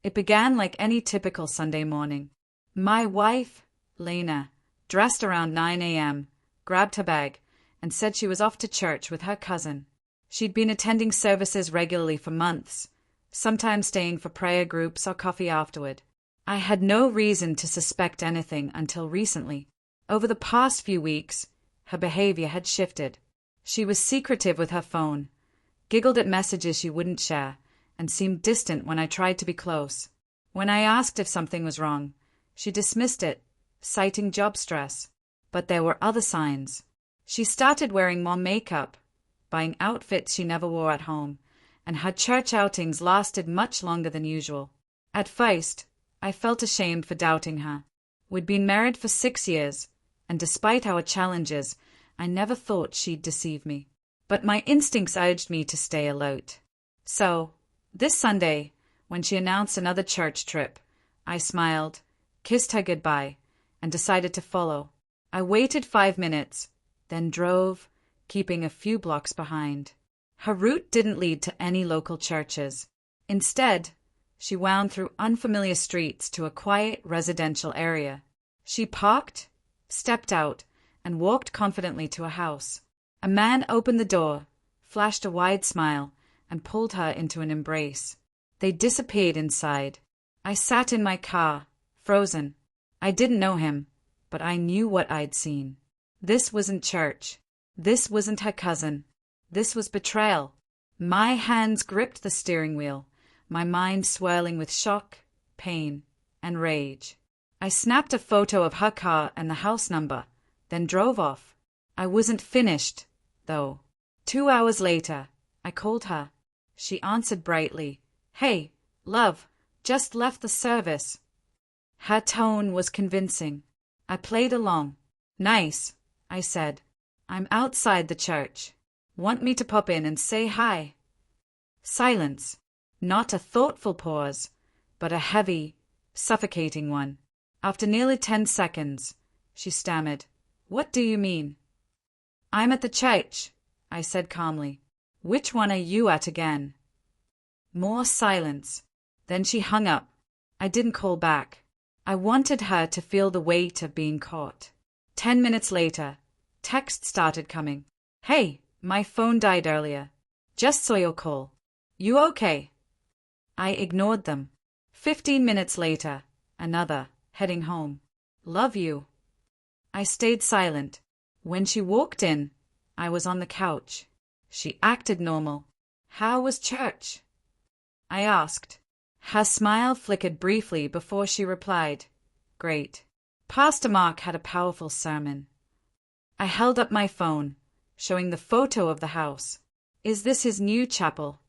It began like any typical Sunday morning. My wife, Lena, dressed around 9 a.m., grabbed her bag, and said she was off to church with her cousin. She'd been attending services regularly for months, sometimes staying for prayer groups or coffee afterward. I had no reason to suspect anything until recently. Over the past few weeks, her behavior had shifted. She was secretive with her phone, giggled at messages she wouldn't share, and seemed distant when I tried to be close. When I asked if something was wrong, she dismissed it, citing job stress. But there were other signs. She started wearing more makeup, buying outfits she never wore at home, and her church outings lasted much longer than usual. At first, I felt ashamed for doubting her. We'd been married for 6 years, and despite our challenges, I never thought she'd deceive me. But my instincts urged me to stay alert. So, this Sunday, when she announced another church trip, I smiled, kissed her goodbye, and decided to follow. I waited 5 minutes, then drove, keeping a few blocks behind. Her route didn't lead to any local churches. Instead, she wound through unfamiliar streets to a quiet residential area. She parked, stepped out, and walked confidently to a house. A man opened the door, flashed a wide smile, and pulled her into an embrace. They disappeared inside. I sat in my car, frozen. I didn't know him, but I knew what I'd seen. This wasn't church. This wasn't her cousin. This was betrayal. My hands gripped the steering wheel, my mind swirling with shock, pain, and rage. I snapped a photo of her car and the house number, then drove off. I wasn't finished, though. 2 hours later, I called her. She answered brightly. "Hey, love, just left the service." Her tone was convincing. I played along. "Nice," I said. "I'm outside the church. Want me to pop in and say hi?" Silence. Not a thoughtful pause, but a heavy, suffocating one. After nearly 10 seconds, she stammered, "What do you mean?" "I'm at the church," I said calmly. "Which one are you at again?" More silence. Then she hung up. I didn't call back. I wanted her to feel the weight of being caught. 10 minutes later, texts started coming. "Hey, my phone died earlier. Just saw your call. You okay?" I ignored them. 15 minutes later, another, heading home. "Love you." I stayed silent. When she walked in, I was on the couch. She acted normal. "How was church?" I asked. Her smile flickered briefly before she replied, "Great. Pastor Mark had a powerful sermon." I held up my phone, showing the photo of the house. "Is this his new chapel?"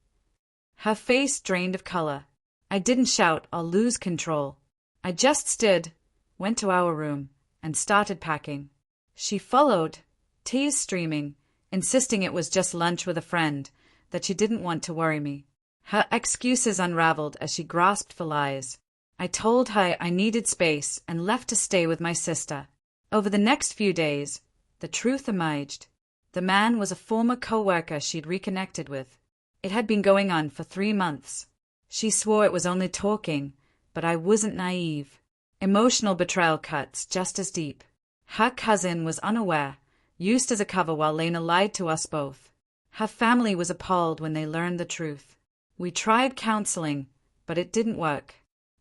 Her face drained of color. I didn't shout or lose control. I just stood, went to our room, and started packing. She followed, tears streaming, insisting it was just lunch with a friend, that she didn't want to worry me. Her excuses unraveled as she grasped for lies. I told her I needed space and left to stay with my sister. Over the next few days, the truth emerged. The man was a former co-worker she'd reconnected with. It had been going on for 3 months. She swore it was only talking, but I wasn't naive. Emotional betrayal cuts just as deep. Her cousin was unaware, used as a cover while Lena lied to us both. Her family was appalled when they learned the truth. We tried counseling, but it didn't work.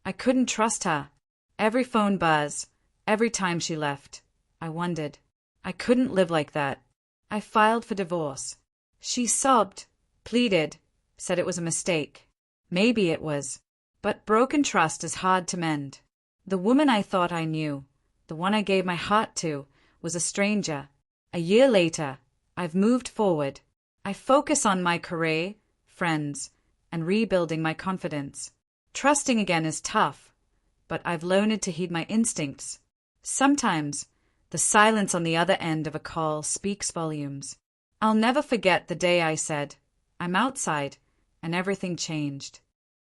I couldn't trust her. Every phone buzz, every time she left. I wondered. I couldn't live like that. I filed for divorce. She sobbed, pleaded, said it was a mistake. Maybe it was. But broken trust is hard to mend. The woman I thought I knew, the one I gave my heart to, was a stranger. A year later, I've moved forward. I focus on my career, friends, and rebuilding my confidence. Trusting again is tough, but I've learned to heed my instincts. Sometimes, the silence on the other end of a call speaks volumes. I'll never forget the day I said, "I'm outside," and everything changed.